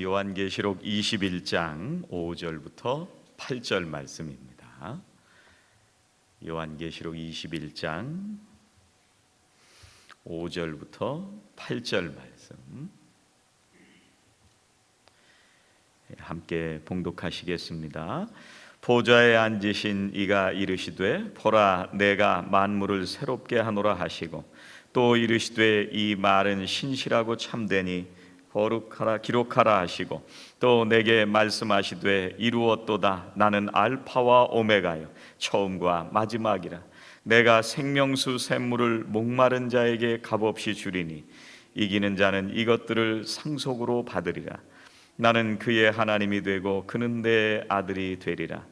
말씀 요한계시록 21장 5절부터 8절 말씀입니다. 요한계시록 21장 5절부터 8절 말씀 함께 봉독하시겠습니다. 보좌에 앉으신 이가 이르시되 보라 내가 만물을 새롭게 하노라 하시고 또 이르시되 이 말은 신실하고 참되니 거룩하라 기록하라 하시고 또 내게 말씀하시되 이루었도다 나는 알파와 오메가요 처음과 마지막이라 내가 생명수 샘물을 목마른 자에게 값없이 주리니 이기는 자는 이것들을 상속으로 받으리라. 나는 그의 하나님이 되고 그는 내 아들이 되리라.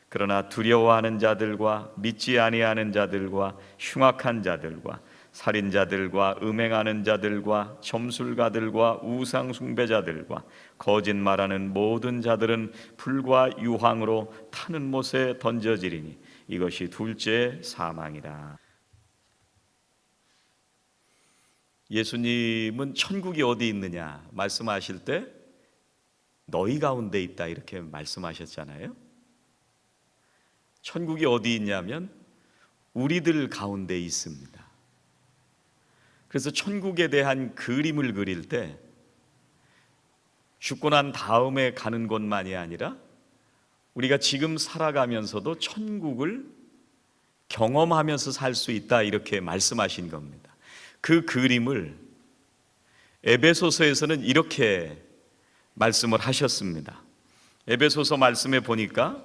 그러나 두려워하는 자들과 믿지 아니하는 자들과 흉악한 자들과 살인자들과 음행하는 자들과 점술가들과 우상 숭배자들과 거짓말하는 모든 자들은 불과 유황으로 타는 못에 던져지리니 이것이 둘째 사망이라. 예수님은 천국이 어디 있느냐 말씀하실 때 너희 가운데 있다 이렇게 말씀하셨잖아요. 천국이 어디 있냐면 우리들 가운데 있습니다. 그래서 천국에 대한 그림을 그릴 때 죽고 난 다음에 가는 곳만이 아니라 우리가 지금 살아가면서도 천국을 경험하면서 살 수 있다 이렇게 말씀하신 겁니다. 그 그림을 에베소서에서는 이렇게 말씀을 하셨습니다. 에베소서 말씀에 보니까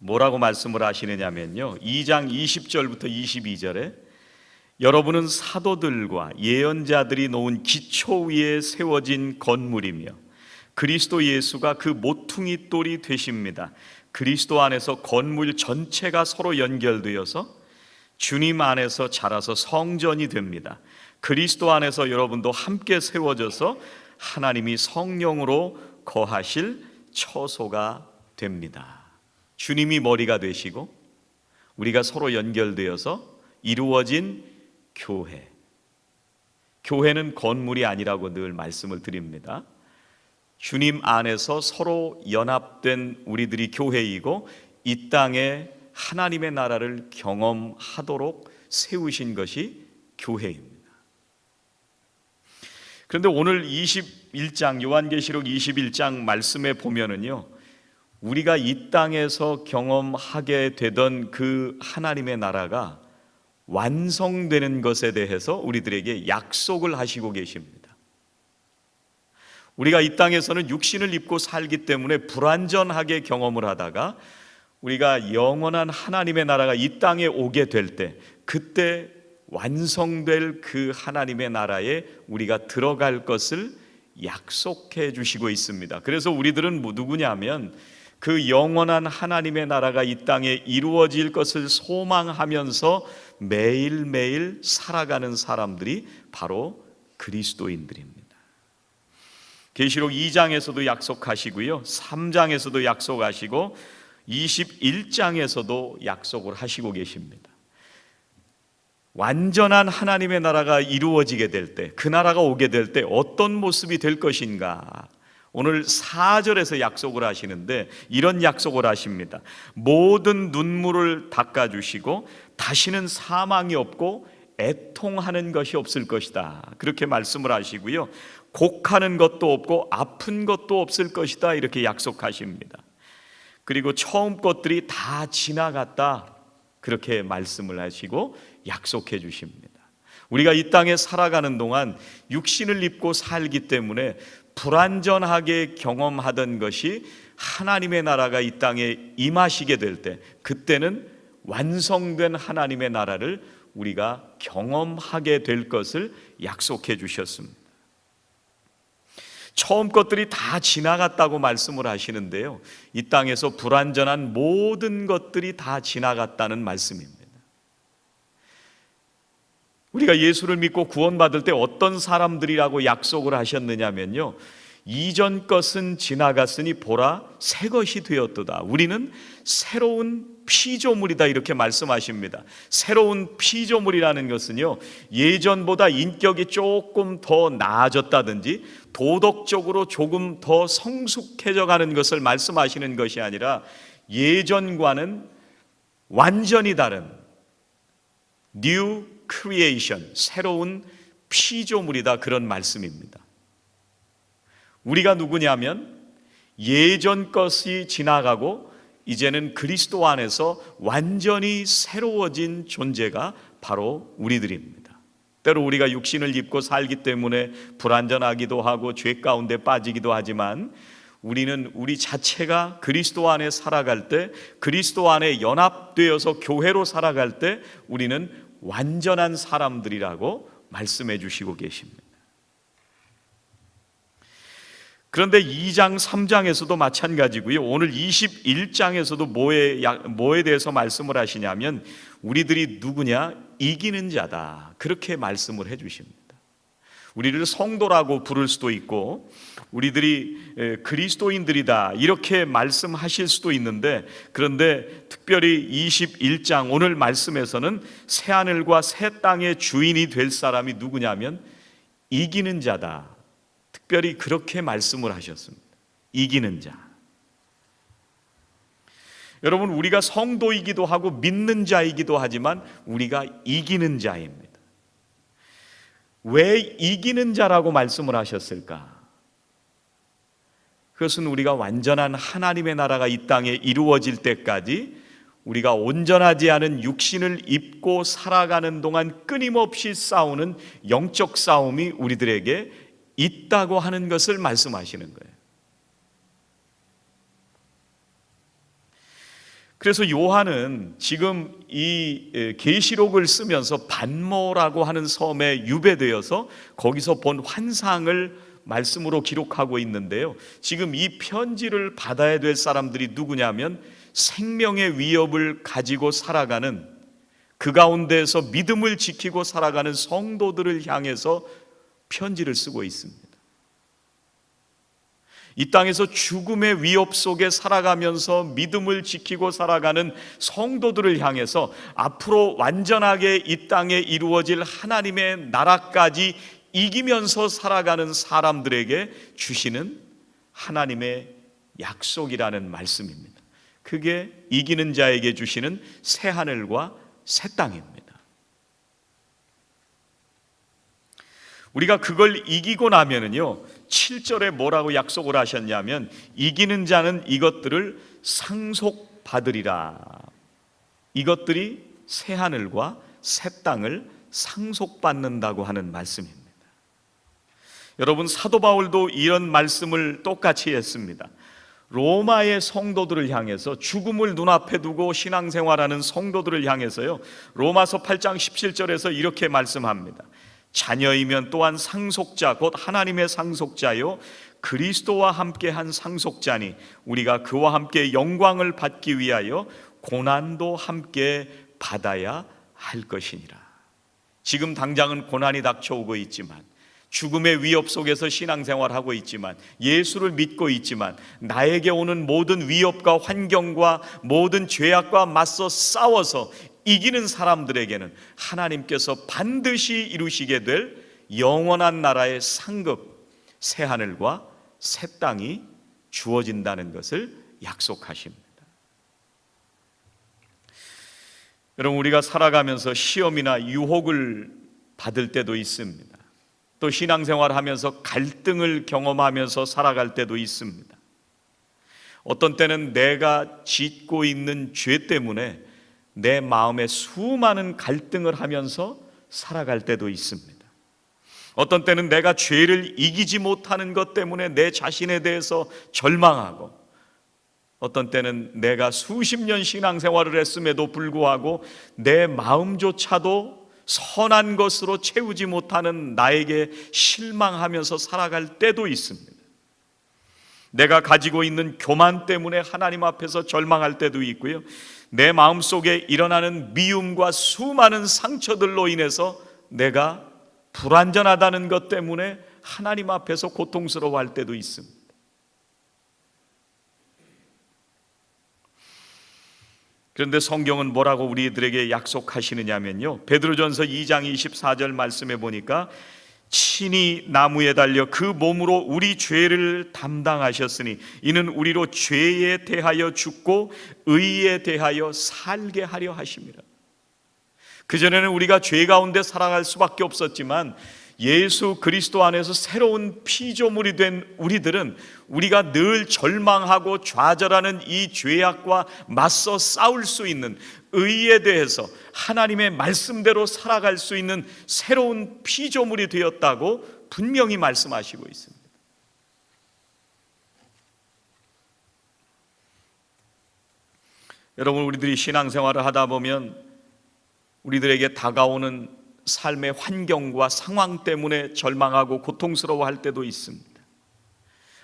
뭐라고 말씀을 하시느냐면요 2장 20절부터 22절에 여러분은 사도들과 예언자들이 놓은 기초 위에 세워진 건물이며 그리스도 예수가 그 모퉁이 돌이 되십니다. 그리스도 안에서 건물 전체가 서로 연결되어서 주님 안에서 자라서 성전이 됩니다. 그리스도 안에서 여러분도 함께 세워져서 하나님이 성령으로 거하실 처소가 됩니다. 주님이 머리가 되시고 우리가 서로 연결되어서 이루어진 교회. 교회는 건물이 아니라고 늘 말씀을 드립니다. 주님 안에서 서로 연합된 우리들이 교회이고 이 땅에 하나님의 나라를 경험하도록 세우신 것이 교회입니다. 그런데 오늘 21장 요한계시록 21장 말씀에 보면은요 우리가 이 땅에서 경험하게 되던 그 하나님의 나라가 완성되는 것에 대해서 우리들에게 약속을 하시고 계십니다. 우리가 이 땅에서는 육신을 입고 살기 때문에 불완전하게 경험을 하다가 우리가 영원한 하나님의 나라가 이 땅에 오게 될 때 그때 완성될 그 하나님의 나라에 우리가 들어갈 것을 약속해 주시고 있습니다. 그래서 우리들은 누구냐면 그 영원한 하나님의 나라가 이 땅에 이루어질 것을 소망하면서 매일매일 살아가는 사람들이 바로 그리스도인들입니다. 계시록 2장에서도 약속하시고요 3장에서도 약속하시고 21장에서도 약속을 하시고 계십니다. 완전한 하나님의 나라가 이루어지게 될 때, 그 나라가 오게 될 때 어떤 모습이 될 것인가? 오늘 4절에서 약속을 하시는데 이런 약속을 하십니다. 모든 눈물을 닦아주시고 다시는 사망이 없고 애통하는 것이 없을 것이다. 그렇게 말씀을 하시고요. 곡하는 것도 없고 아픈 것도 없을 것이다. 이렇게 약속하십니다. 그리고 처음 것들이 다 지나갔다. 그렇게 말씀을 하시고 약속해 주십니다. 우리가 이 땅에 살아가는 동안 육신을 입고 살기 때문에 불완전하게 경험하던 것이 하나님의 나라가 이 땅에 임하시게 될 때 그때는 완성된 하나님의 나라를 우리가 경험하게 될 것을 약속해 주셨습니다. 처음 것들이 다 지나갔다고 말씀을 하시는데요 이 땅에서 불완전한 모든 것들이 다 지나갔다는 말씀입니다. 우리가 예수를 믿고 구원받을 때 어떤 사람들이라고 약속을 하셨느냐면요 이전 것은 지나갔으니 보라 새 것이 되었도다. 우리는 새로운 피조물이다 이렇게 말씀하십니다. 새로운 피조물이라는 것은요, 예전보다 인격이 조금 더 나아졌다든지 도덕적으로 조금 더 성숙해져 가는 것을 말씀하시는 것이 아니라 예전과는 완전히 다른 New Creation, 새로운 피조물이다, 그런 말씀입니다. 우리가 누구냐면 예전 것이 지나가고 이제는 그리스도 안에서 완전히 새로워진 존재가 바로 우리들입니다. 때로 우리가 육신을 입고 살기 때문에 불완전하기도 하고 죄 가운데 빠지기도 하지만 우리는 우리 자체가 그리스도 안에 살아갈 때, 그리스도 안에 연합되어서 교회로 살아갈 때 우리는 완전한 사람들이라고 말씀해 주시고 계십니다. 그런데 2장, 3장에서도 마찬가지고요. 오늘 21장에서도 뭐에 대해서 말씀을 하시냐면 우리들이 누구냐? 이기는 자다, 그렇게 말씀을 해 주십니다. 우리를 성도라고 부를 수도 있고 우리들이 그리스도인들이다 이렇게 말씀하실 수도 있는데, 그런데 특별히 21장 오늘 말씀에서는 새하늘과 새 땅의 주인이 될 사람이 누구냐면 이기는 자다, 특별히 그렇게 말씀을 하셨습니다. 이기는 자. 여러분, 우리가 성도이기도 하고 믿는 자이기도 하지만 우리가 이기는 자입니다. 왜 이기는 자라고 말씀을 하셨을까? 그것은 우리가 완전한 하나님의 나라가 이 땅에 이루어질 때까지 우리가 온전하지 않은 육신을 입고 살아가는 동안 끊임없이 싸우는 영적 싸움이 우리들에게 있다고 하는 것을 말씀하시는 거예요. 그래서 요한은 지금 이 계시록을 쓰면서 반모라고 하는 섬에 유배되어서 거기서 본 환상을 말씀으로 기록하고 있는데요, 지금 이 편지를 받아야 될 사람들이 누구냐면 생명의 위협을 가지고 살아가는, 그 가운데에서 믿음을 지키고 살아가는 성도들을 향해서 편지를 쓰고 있습니다. 이 땅에서 죽음의 위협 속에 살아가면서 믿음을 지키고 살아가는 성도들을 향해서 앞으로 완전하게 이 땅에 이루어질 하나님의 나라까지 이기면서 살아가는 사람들에게 주시는 하나님의 약속이라는 말씀입니다. 그게 이기는 자에게 주시는 새 하늘과 새 땅입니다. 우리가 그걸 이기고 나면은요, 7절에 뭐라고 약속을 하셨냐면 이기는 자는 이것들을 상속받으리라. 이것들이 새 하늘과 새 땅을 상속받는다고 하는 말씀입니다. 여러분, 사도 바울도 이런 말씀을 똑같이 했습니다. 로마의 성도들을 향해서, 죽음을 눈앞에 두고 신앙생활하는 성도들을 향해서요, 로마서 8장 17절에서 이렇게 말씀합니다. 자녀이면 또한 상속자 곧 하나님의 상속자요 그리스도와 함께한 상속자니 우리가 그와 함께 영광을 받기 위하여 고난도 함께 받아야 할 것이니라. 지금 당장은 고난이 닥쳐오고 있지만, 죽음의 위협 속에서 신앙생활하고 있지만, 예수를 믿고 있지만 나에게 오는 모든 위협과 환경과 모든 죄악과 맞서 싸워서 이기는 사람들에게는 하나님께서 반드시 이루시게 될 영원한 나라의 상급, 새 하늘과 새 땅이 주어진다는 것을 약속하십니다. 여러분, 우리가 살아가면서 시험이나 유혹을 받을 때도 있습니다. 또 신앙생활하면서 갈등을 경험하면서 살아갈 때도 있습니다. 어떤 때는 내가 짓고 있는 죄 때문에 내 마음에 수많은 갈등을 하면서 살아갈 때도 있습니다. 어떤 때는 내가 죄를 이기지 못하는 것 때문에 내 자신에 대해서 절망하고, 어떤 때는 내가 수십 년 신앙생활을 했음에도 불구하고 내 마음조차도 선한 것으로 채우지 못하는 나에게 실망하면서 살아갈 때도 있습니다. 내가 가지고 있는 교만 때문에 하나님 앞에서 절망할 때도 있고요, 내 마음속에 일어나는 미움과 수많은 상처들로 인해서 내가 불완전하다는 것 때문에 하나님 앞에서 고통스러워할 때도 있습니다. 그런데 성경은 뭐라고 우리들에게 약속하시느냐면요, 베드로전서 2장 24절 말씀에 보니까 친히 나무에 달려 그 몸으로 우리 죄를 담당하셨으니 이는 우리로 죄에 대하여 죽고 의에 대하여 살게 하려 하심이라. 그전에는 우리가 죄 가운데 살아갈 수밖에 없었지만 예수 그리스도 안에서 새로운 피조물이 된 우리들은 우리가 늘 절망하고 좌절하는 이 죄악과 맞서 싸울 수 있는, 의에 대해서 하나님의 말씀대로 살아갈 수 있는 새로운 피조물이 되었다고 분명히 말씀하시고 있습니다. 여러분, 우리들이 신앙생활을 하다 보면 우리들에게 다가오는 삶의 환경과 상황 때문에 절망하고 고통스러워할 때도 있습니다.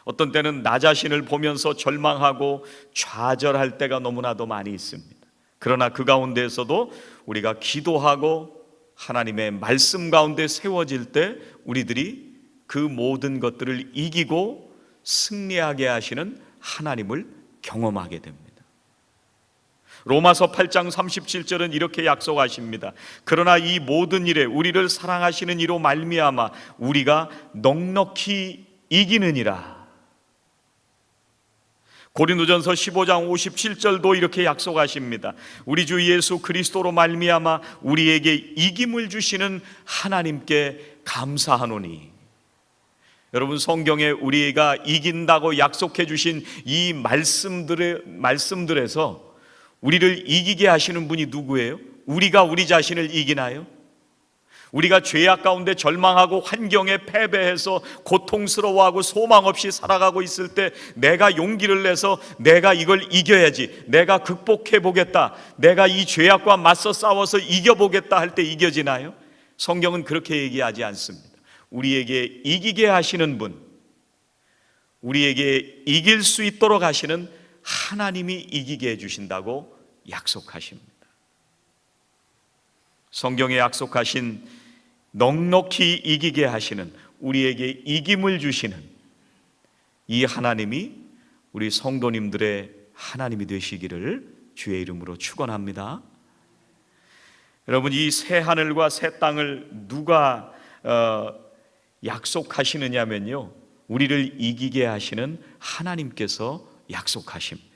어떤 때는 나 자신을 보면서 절망하고 좌절할 때가 너무나도 많이 있습니다. 그러나 그 가운데에서도 우리가 기도하고 하나님의 말씀 가운데 세워질 때 우리들이 그 모든 것들을 이기고 승리하게 하시는 하나님을 경험하게 됩니다. 로마서 8장 37절은 이렇게 약속하십니다. 그러나 이 모든 일에 우리를 사랑하시는 이로 말미암아 우리가 넉넉히 이기느니라. 고린도전서 15장 57절도 이렇게 약속하십니다. 우리 주 예수 그리스도로 말미암아 우리에게 이김을 주시는 하나님께 감사하노니. 여러분, 성경에 우리가 이긴다고 약속해 주신 이 말씀들에서 우리를 이기게 하시는 분이 누구예요? 우리가 우리 자신을 이기나요? 우리가 죄악 가운데 절망하고 환경에 패배해서 고통스러워하고 소망 없이 살아가고 있을 때 내가 용기를 내서 내가 이걸 이겨야지, 내가 극복해 보겠다, 내가 이 죄악과 맞서 싸워서 이겨보겠다 할 때 이겨지나요? 성경은 그렇게 얘기하지 않습니다. 우리에게 이기게 하시는 분, 우리에게 이길 수 있도록 하시는 하나님이 이기게 해주신다고 약속하십니다. 성경에 약속하신 넉넉히 이기게 하시는, 우리에게 이김을 주시는 이 하나님이 우리 성도님들의 하나님이 되시기를 주의 이름으로 축원합니다. 여러분, 이 새 하늘과 새 땅을 누가 약속하시느냐면요, 우리를 이기게 하시는 하나님께서 약속하십니다.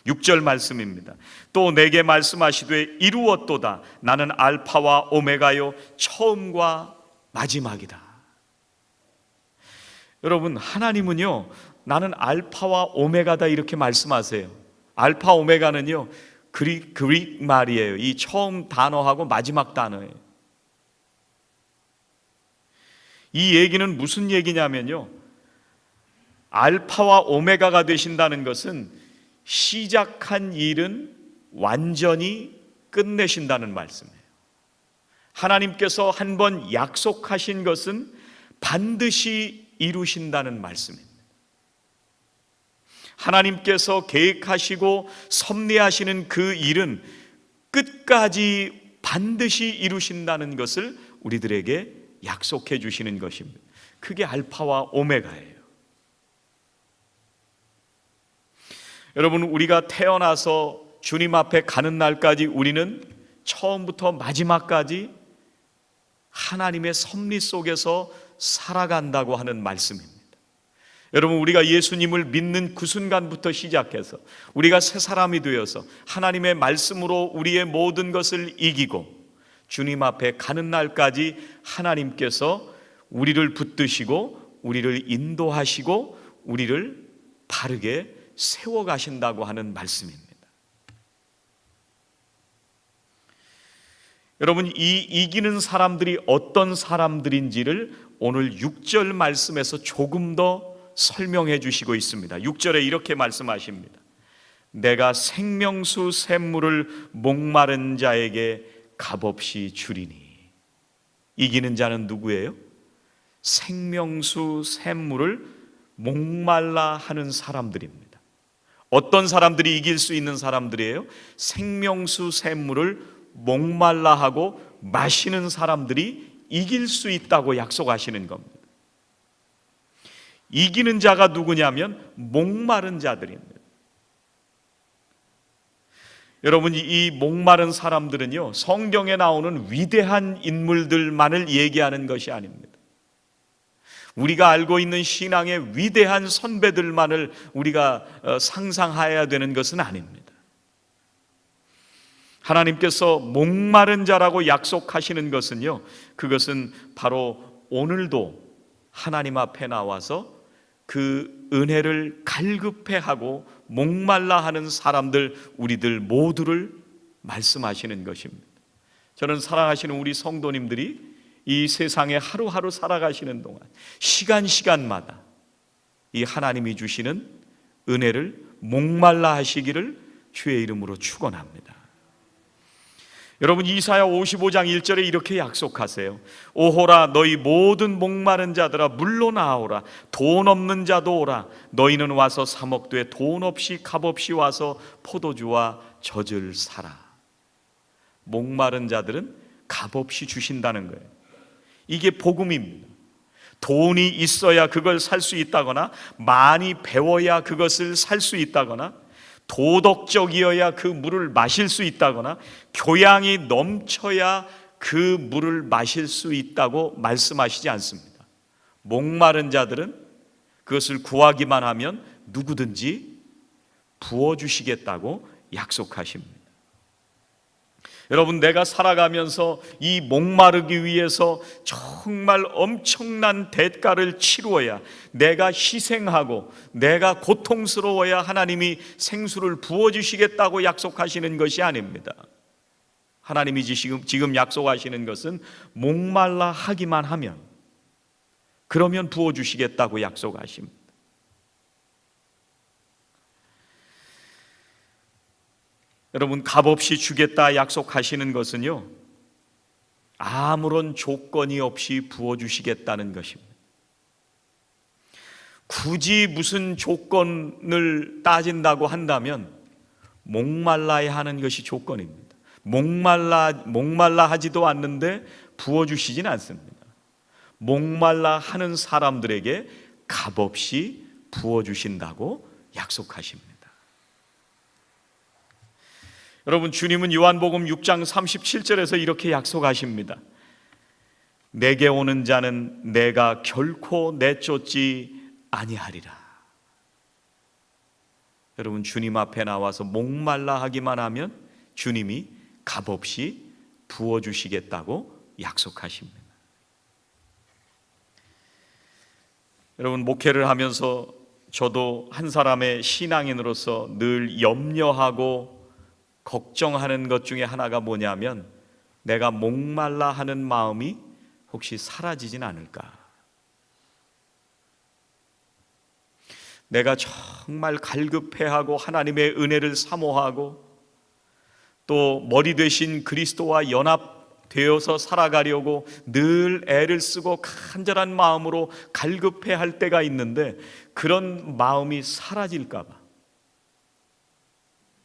6절 말씀입니다. 또 내게 말씀하시되 이루었도다. 나는 알파와 오메가요 처음과 마지막이다. 여러분, 하나님은요 나는 알파와 오메가다 이렇게 말씀하세요. 알파 오메가는요 그릭 말이에요. 이 처음 단어하고 마지막 단어예요. 이 얘기는 무슨 얘기냐면요, 알파와 오메가가 되신다는 것은 시작한 일은 완전히 끝내신다는 말씀이에요. 하나님께서 한 번 약속하신 것은 반드시 이루신다는 말씀입니다. 하나님께서 계획하시고 섭리하시는 그 일은 끝까지 반드시 이루신다는 것을 우리들에게 약속해 주시는 것입니다. 그게 알파와 오메가예요. 여러분, 우리가 태어나서 주님 앞에 가는 날까지 우리는 처음부터 마지막까지 하나님의 섭리 속에서 살아간다고 하는 말씀입니다. 여러분, 우리가 예수님을 믿는 그 순간부터 시작해서 우리가 새 사람이 되어서 하나님의 말씀으로 우리의 모든 것을 이기고 주님 앞에 가는 날까지 하나님께서 우리를 붙드시고 우리를 인도하시고 우리를 바르게 세워가신다고 하는 말씀입니다. 여러분, 이 이기는 사람들이 어떤 사람들인지를 오늘 6절 말씀에서 조금 더 설명해 주시고 있습니다. 6절에 이렇게 말씀하십니다. 내가 생명수 샘물을 목마른 자에게 값없이 주리니. 이기는 자는 누구예요? 생명수 샘물을 목말라 하는 사람들입니다. 어떤 사람들이 이길 수 있는 사람들이에요? 생명수 샘물을 목말라 하고 마시는 사람들이 이길 수 있다고 약속하시는 겁니다. 이기는 자가 누구냐면 목마른 자들입니다. 여러분, 이 목마른 사람들은요, 성경에 나오는 위대한 인물들만을 얘기하는 것이 아닙니다. 우리가 알고 있는 신앙의 위대한 선배들만을 우리가 상상해야 되는 것은 아닙니다. 하나님께서 목마른 자라고 약속하시는 것은요, 그것은 바로 오늘도 하나님 앞에 나와서 그 은혜를 갈급해하고 목말라 하는 사람들, 우리들 모두를 말씀하시는 것입니다. 저는 사랑하시는 우리 성도님들이 이 세상에 하루하루 살아가시는 동안 시간마다 이 하나님이 주시는 은혜를 목말라 하시기를 주의 이름으로 축원합니다. 여러분, 이사야 55장 1절에 이렇게 약속하세요. 오호라, 너희 모든 목마른 자들아 물로 나오라. 돈 없는 자도 오라. 너희는 와서 사 먹되 돈 없이 값없이 와서 포도주와 젖을 사라. 목마른 자들은 값없이 주신다는 거예요. 이게 복음입니다. 돈이 있어야 그걸 살 수 있다거나, 많이 배워야 그것을 살 수 있다거나, 도덕적이어야 그 물을 마실 수 있다거나, 교양이 넘쳐야 그 물을 마실 수 있다고 말씀하시지 않습니다. 목마른 자들은 그것을 구하기만 하면 누구든지 부어주시겠다고 약속하십니다. 여러분, 내가 살아가면서 이 목마르기 위해서 정말 엄청난 대가를 치루어야, 내가 희생하고 내가 고통스러워야 하나님이 생수를 부어주시겠다고 약속하시는 것이 아닙니다. 하나님이 지금 약속하시는 것은 목말라 하기만 하면, 그러면 부어주시겠다고 약속하십니다. 여러분, 값없이 주겠다 약속하시는 것은요, 아무런 조건이 없이 부어주시겠다는 것입니다. 굳이 무슨 조건을 따진다고 한다면 목말라야 하는 것이 조건입니다. 목말라 하지도 않는데 부어주시진 않습니다. 목말라 하는 사람들에게 값없이 부어주신다고 약속하십니다. 여러분, 주님은 요한복음 6장 37절에서 이렇게 약속하십니다. 내게 오는 자는 내가 결코 내쫓지 아니하리라. 여러분, 주님 앞에 나와서 목말라 하기만 하면 주님이 값없이 부어주시겠다고 약속하십니다. 여러분, 목회를 하면서 저도 한 사람의 신앙인으로서 늘 염려하고 걱정하는 것 중에 하나가 뭐냐면, 내가 목말라 하는 마음이 혹시 사라지진 않을까? 내가 정말 갈급해하고 하나님의 은혜를 사모하고 또 머리 되신 그리스도와 연합되어서 살아가려고 늘 애를 쓰고 간절한 마음으로 갈급해할 때가 있는데, 그런 마음이 사라질까 봐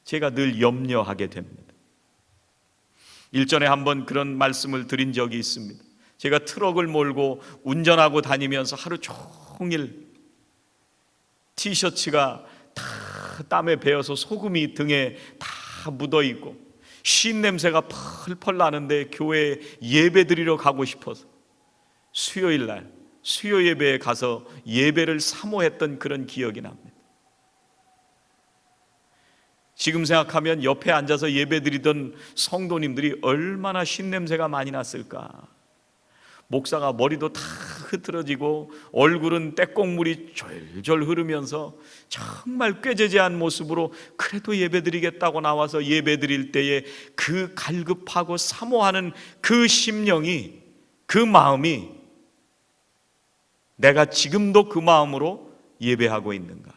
제가 늘 염려하게 됩니다. 일전에 한번 그런 말씀을 드린 적이 있습니다. 제가 트럭을 몰고 운전하고 다니면서 하루 종일 티셔츠가 다 땀에 베어서 소금이 등에 다 묻어 있고 쉰 냄새가 펄펄 나는데 교회에 예배 드리러 가고 싶어서 수요일 날 수요 예배에 가서 예배를 사모했던 그런 기억이 납니다. 지금 생각하면 옆에 앉아서 예배드리던 성도님들이 얼마나 쉰냄새가 많이 났을까. 목사가 머리도 다 흐트러지고 얼굴은 떼국물이 졸졸 흐르면서 정말 꾀죄죄한 모습으로 그래도 예배드리겠다고 나와서 예배드릴 때에 그 갈급하고 사모하는 그 심령이, 그 마음이 내가 지금도 그 마음으로 예배하고 있는가?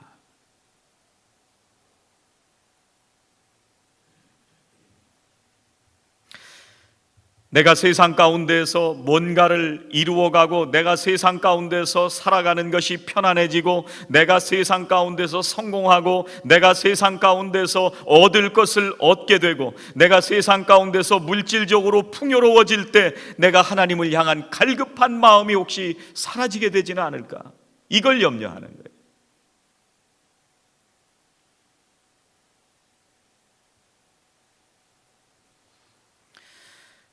내가 세상 가운데에서 뭔가를 이루어가고 내가 세상 가운데서 살아가는 것이 편안해지고 내가 세상 가운데서 성공하고 내가 세상 가운데서 얻을 것을 얻게 되고 내가 세상 가운데서 물질적으로 풍요로워질 때 내가 하나님을 향한 갈급한 마음이 혹시 사라지게 되지는 않을까? 이걸 염려하는 거예요.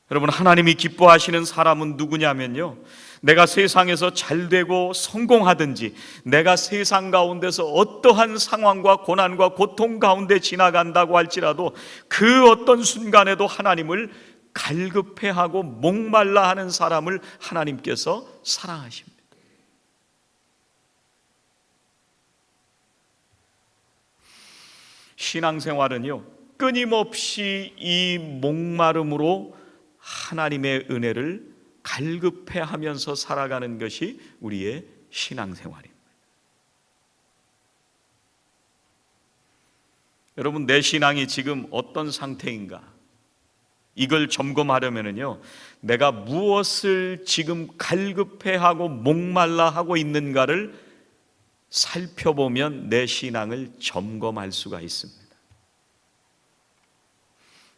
여러분, 하나님이 기뻐하시는 사람은 누구냐면요, 내가 세상에서 잘되고 성공하든지, 내가 세상 가운데서 어떠한 상황과 고난과 고통 가운데 지나간다고 할지라도 그 어떤 순간에도 하나님을 갈급해하고 목말라 하는 사람을 하나님께서 사랑하십니다. 신앙생활은요, 끊임없이 이 목마름으로 하나님의 은혜를 갈급해하면서 살아가는 것이 우리의 신앙생활입니다. 여러분, 내 신앙이 지금 어떤 상태인가? 이걸 점검하려면요, 내가 무엇을 지금 갈급해하고 목말라 하고 있는가를 살펴보면 내 신앙을 점검할 수가 있습니다.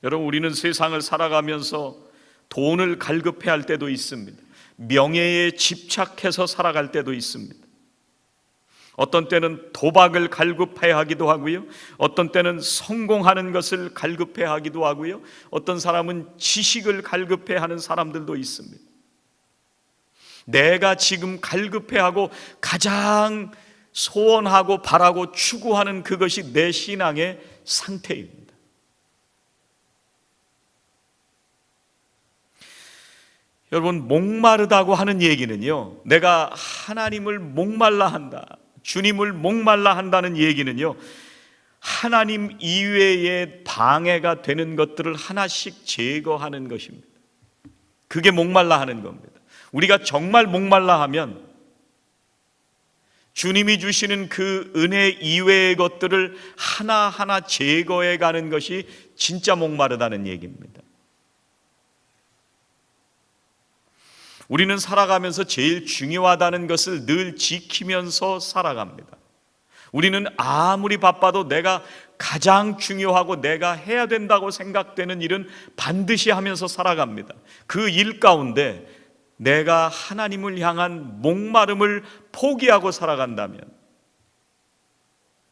여러분, 우리는 세상을 살아가면서 돈을 갈급해할 때도 있습니다. 명예에 집착해서 살아갈 때도 있습니다. 어떤 때는 도박을 갈급해하기도 하고요, 어떤 때는 성공하는 것을 갈급해하기도 하고요, 어떤 사람은 지식을 갈급해하는 사람들도 있습니다. 내가 지금 갈급해하고 가장 소원하고 바라고 추구하는 그것이 내 신앙의 상태입니다. 여러분, 목마르다고 하는 얘기는요, 내가 하나님을 목말라 한다, 주님을 목말라 한다는 얘기는요, 하나님 이외에 방해가 되는 것들을 하나씩 제거하는 것입니다. 그게 목말라 하는 겁니다. 우리가 정말 목말라 하면 주님이 주시는 그 은혜 이외의 것들을 하나하나 제거해 가는 것이 진짜 목마르다는 얘기입니다. 우리는 살아가면서 제일 중요하다는 것을 늘 지키면서 살아갑니다. 우리는 아무리 바빠도 내가 가장 중요하고 내가 해야 된다고 생각되는 일은 반드시 하면서 살아갑니다. 그 일 가운데 내가 하나님을 향한 목마름을 포기하고 살아간다면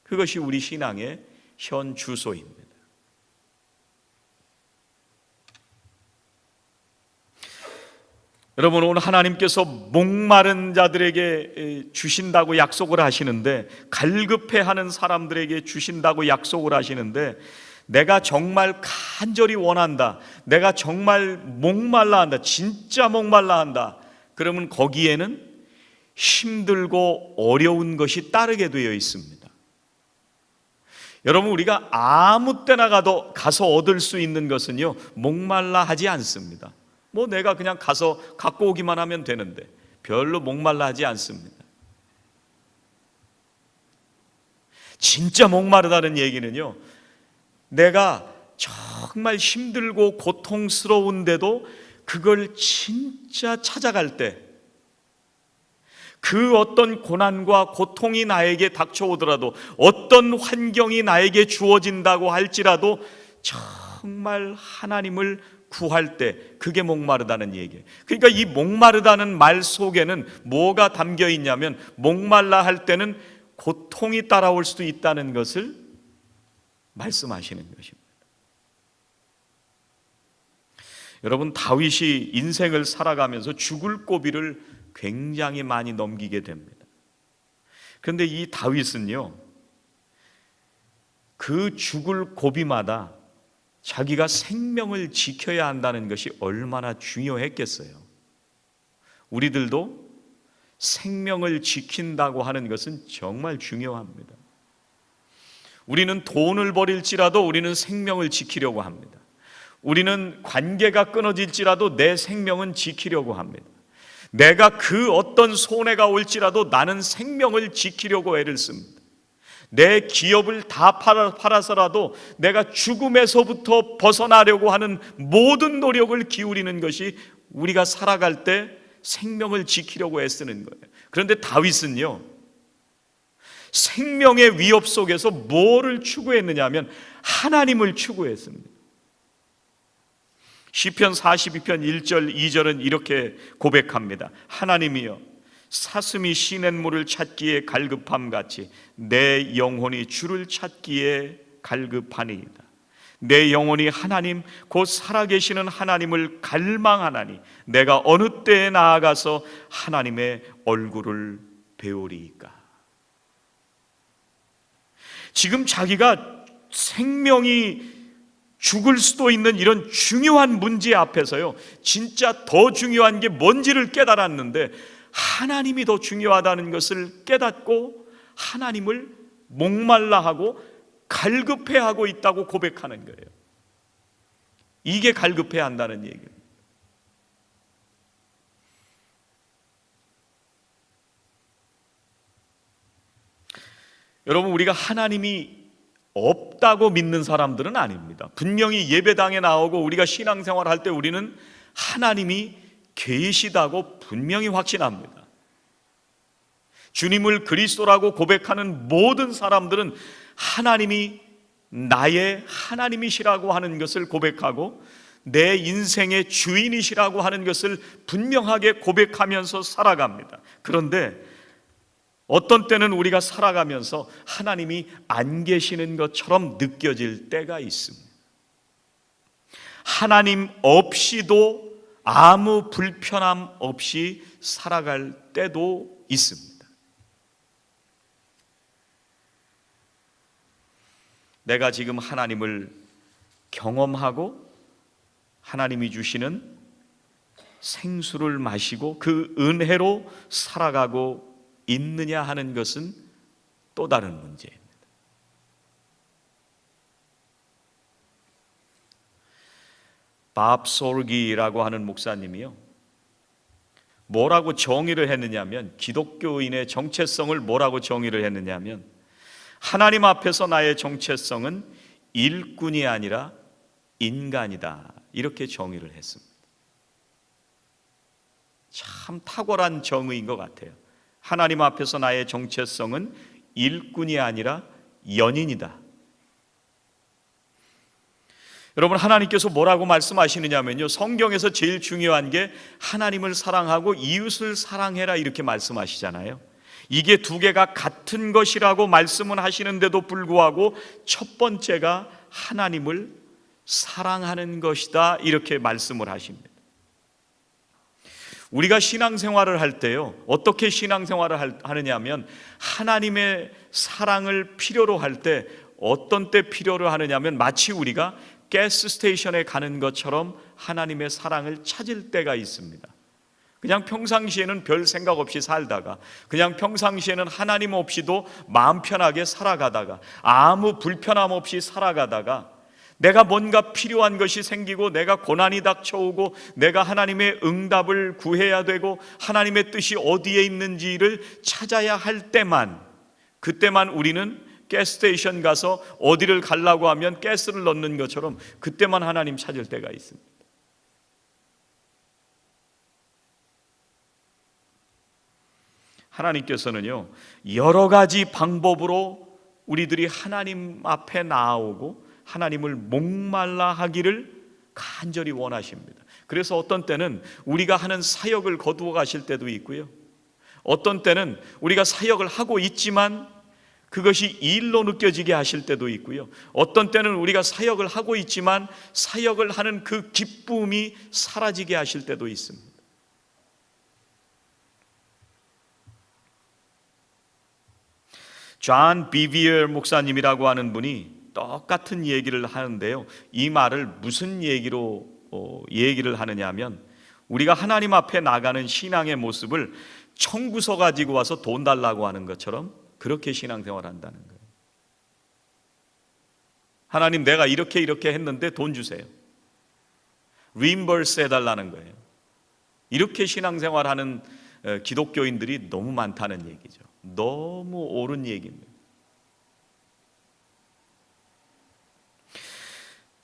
그것이 우리 신앙의 현 주소입니다. 여러분, 오늘 하나님께서 목마른 자들에게 주신다고 약속을 하시는데, 갈급해하는 사람들에게 주신다고 약속을 하시는데, 내가 정말 간절히 원한다, 내가 정말 목말라 한다, 진짜 목말라 한다, 그러면 거기에는 힘들고 어려운 것이 따르게 되어 있습니다. 여러분, 우리가 아무 때나 가서 얻을 수 있는 것은요, 목말라 하지 않습니다. 뭐 내가 그냥 가서 갖고 오기만 하면 되는데 별로 목말라 하지 않습니다. 진짜 목마르다는 얘기는요, 내가 정말 힘들고 고통스러운데도 그걸 진짜 찾아갈 때, 그 어떤 고난과 고통이 나에게 닥쳐오더라도, 어떤 환경이 나에게 주어진다고 할지라도 정말 하나님을 구할 때, 그게 목마르다는 얘기예요. 그러니까 이 목마르다는 말 속에는 뭐가 담겨 있냐면, 목말라 할 때는 고통이 따라올 수도 있다는 것을 말씀하시는 것입니다. 여러분, 다윗이 인생을 살아가면서 죽을 고비를 굉장히 많이 넘기게 됩니다. 그런데 이 다윗은요, 그 죽을 고비마다 자기가 생명을 지켜야 한다는 것이 얼마나 중요했겠어요. 우리들도 생명을 지킨다고 하는 것은 정말 중요합니다. 우리는 돈을 버릴지라도 우리는 생명을 지키려고 합니다. 우리는 관계가 끊어질지라도 내 생명은 지키려고 합니다. 내가 그 어떤 손해가 올지라도 나는 생명을 지키려고 애를 씁니다. 내 기업을 다 팔아서라도 내가 죽음에서부터 벗어나려고 하는 모든 노력을 기울이는 것이 우리가 살아갈 때 생명을 지키려고 애쓰는 거예요. 그런데 다윗은요, 생명의 위협 속에서 뭐를 추구했느냐 하면 하나님을 추구했습니다. 시편 42편 1절 2절은 이렇게 고백합니다. 하나님이여, 사슴이 시냇물을 찾기에 갈급함 같이 내 영혼이 주를 찾기에 갈급하니이다. 내 영혼이 하나님 곧 살아계시는 하나님을 갈망하나니 내가 어느 때에 나아가서 하나님의 얼굴을 배우리이까. 지금 자기가 생명이 죽을 수도 있는 이런 중요한 문제 앞에서요, 진짜 더 중요한 게 뭔지를 깨달았는데 하나님이 더 중요하다는 것을 깨닫고 하나님을 목말라하고 갈급해하고 있다고 고백하는 거예요. 이게 갈급해야 한다는 얘기예요. 여러분, 우리가 하나님이 없다고 믿는 사람들은 아닙니다. 분명히 예배당에 나오고 우리가 신앙생활 할 때 우리는 하나님이 계시다고 분명히 확신합니다. 주님을 그리스도라고 고백하는 모든 사람들은 하나님이 나의 하나님이시라고 하는 것을 고백하고 내 인생의 주인이시라고 하는 것을 분명하게 고백하면서 살아갑니다. 그런데 어떤 때는 우리가 살아가면서 하나님이 안 계시는 것처럼 느껴질 때가 있습니다. 하나님 없이도 아무 불편함 없이 살아갈 때도 있습니다. 내가 지금 하나님을 경험하고 하나님이 주시는 생수를 마시고 그 은혜로 살아가고 있느냐 하는 것은 또 다른 문제입니다. 밥 소르기라고 하는 목사님이요, 뭐라고 정의를 했느냐면, 기독교인의 정체성을 뭐라고 정의를 했느냐면, 하나님 앞에서 나의 정체성은 일꾼이 아니라 인간이다, 이렇게 정의를 했습니다. 참 탁월한 정의인 것 같아요. 하나님 앞에서 나의 정체성은 일꾼이 아니라 연인이다. 여러분, 하나님께서 뭐라고 말씀하시느냐면요, 성경에서 제일 중요한 게 하나님을 사랑하고 이웃을 사랑해라 이렇게 말씀하시잖아요. 이게 두 개가 같은 것이라고 말씀은 하시는데도 불구하고 첫 번째가 하나님을 사랑하는 것이다 이렇게 말씀을 하십니다. 우리가 신앙생활을 할 때요, 어떻게 신앙생활을 하느냐면 하나님의 사랑을 필요로 할 때 어떤 때 필요로 하느냐면 마치 우리가 가스 스테이션에 가는 것처럼 하나님의 사랑을 찾을 때가 있습니다. 그냥 평상시에는 별 생각 없이 살다가, 그냥 평상시에는 하나님 없이도 마음 편하게 살아가다가, 아무 불편함 없이 살아가다가 내가 뭔가 필요한 것이 생기고 내가 고난이 닥쳐오고 내가 하나님의 응답을 구해야 되고 하나님의 뜻이 어디에 있는지를 찾아야 할 때만, 그때만 우리는 가스스테이션 가서 어디를 가려고 하면 가스를 넣는 것처럼 그때만 하나님 찾을 때가 있습니다. 하나님께서는요, 여러 가지 방법으로 우리들이 하나님 앞에 나아오고 하나님을 목말라 하기를 간절히 원하십니다. 그래서 어떤 때는 우리가 하는 사역을 거두어 가실 때도 있고요, 어떤 때는 우리가 사역을 하고 있지만 그것이 일로 느껴지게 하실 때도 있고요, 어떤 때는 우리가 사역을 하고 있지만 사역을 하는 그 기쁨이 사라지게 하실 때도 있습니다. 존 비비어 목사님이라고 하는 분이 똑같은 얘기를 하는데요, 이 말을 무슨 얘기로 얘기를 하느냐면, 우리가 하나님 앞에 나가는 신앙의 모습을 청구서 가지고 와서 돈 달라고 하는 것처럼 그렇게 신앙생활 한다는 거예요. 하나님, 내가 이렇게 했는데 돈 주세요. 리임버스 해달라는 거예요. 이렇게 신앙생활하는 기독교인들이 너무 많다는 얘기죠. 너무 옳은 얘기입니다.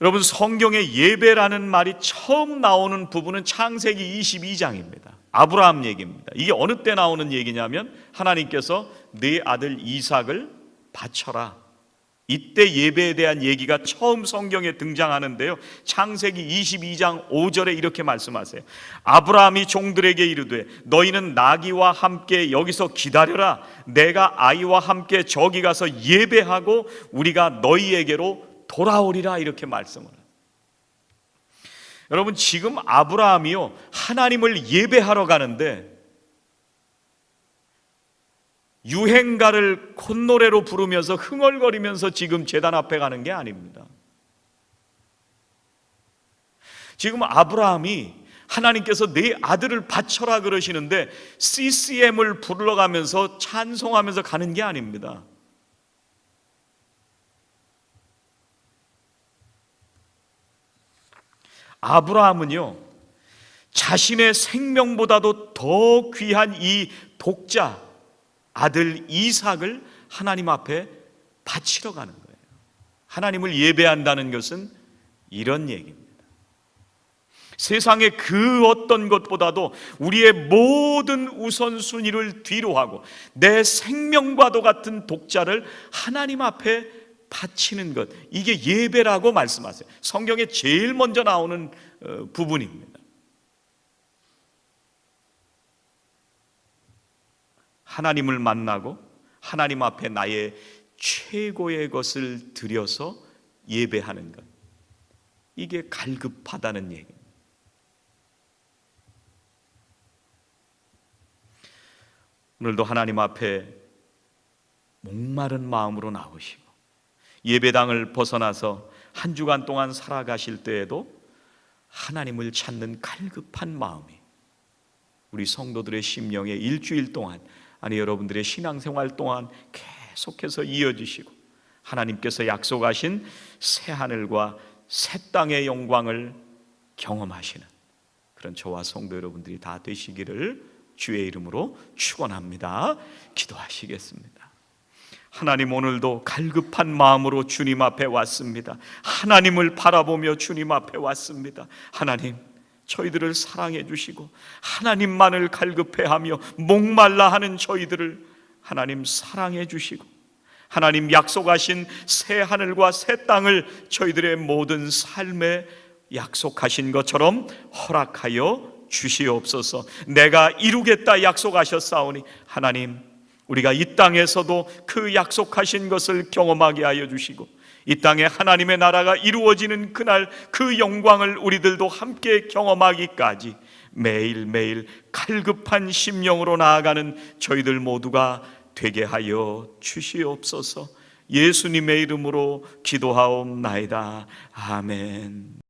여러분, 성경에 예배라는 말이 처음 나오는 부분은 창세기 22장입니다. 아브라함 얘기입니다. 이게 어느 때 나오는 얘기냐면 하나님께서 네 아들 이삭을 바쳐라, 이때 예배에 대한 얘기가 처음 성경에 등장하는데요, 창세기 22장 5절에 이렇게 말씀하세요. 아브라함이 종들에게 이르되 너희는 나귀와 함께 여기서 기다려라. 내가 아이와 함께 저기 가서 예배하고 우리가 너희에게로 돌아오리라. 이렇게 말씀을 해요. 여러분, 지금 아브라함이요, 하나님을 예배하러 가는데 유행가를 콧노래로 부르면서 흥얼거리면서 지금 제단 앞에 가는 게 아닙니다. 지금 아브라함이 하나님께서 내 아들을 바쳐라 그러시는데 CCM을 불러가면서 찬송하면서 가는 게 아닙니다. 아브라함은요, 자신의 생명보다도 더 귀한 이 독자 아들 이삭을 하나님 앞에 바치러 가는 거예요. 하나님을 예배한다는 것은 이런 얘기입니다. 세상의 그 어떤 것보다도 우리의 모든 우선순위를 뒤로 하고 내 생명과도 같은 독자를 하나님 앞에 바치는 것, 이게 예배라고 말씀하세요. 성경에 제일 먼저 나오는 부분입니다. 하나님을 만나고 하나님 앞에 나의 최고의 것을 드려서 예배하는 것, 이게 갈급하다는 얘기입니다. 오늘도 하나님 앞에 목마른 마음으로 나오시고 예배당을 벗어나서 한 주간 동안 살아가실 때에도 하나님을 찾는 갈급한 마음이 우리 성도들의 심령에 일주일 동안, 아니 여러분들의 신앙생활 동안 계속해서 이어지시고 하나님께서 약속하신 새 하늘과 새 땅의 영광을 경험하시는 그런 저와 성도 여러분들이 다 되시기를 주의 이름으로 축원합니다. 기도하시겠습니다. 하나님, 오늘도 갈급한 마음으로 주님 앞에 왔습니다. 하나님을 바라보며 주님 앞에 왔습니다. 하나님, 저희들을 사랑해 주시고 하나님만을 갈급해하며 목말라 하는 저희들을 하나님 사랑해 주시고 하나님 약속하신 새 하늘과 새 땅을 저희들의 모든 삶에 약속하신 것처럼 허락하여 주시옵소서. 내가 이루겠다 약속하셨사오니 하나님, 우리가 이 땅에서도 그 약속하신 것을 경험하게 하여 주시고 이 땅에 하나님의 나라가 이루어지는 그날 그 영광을 우리들도 함께 경험하기까지 매일매일 갈급한 심령으로 나아가는 저희들 모두가 되게 하여 주시옵소서. 예수님의 이름으로 기도하옵나이다. 아멘.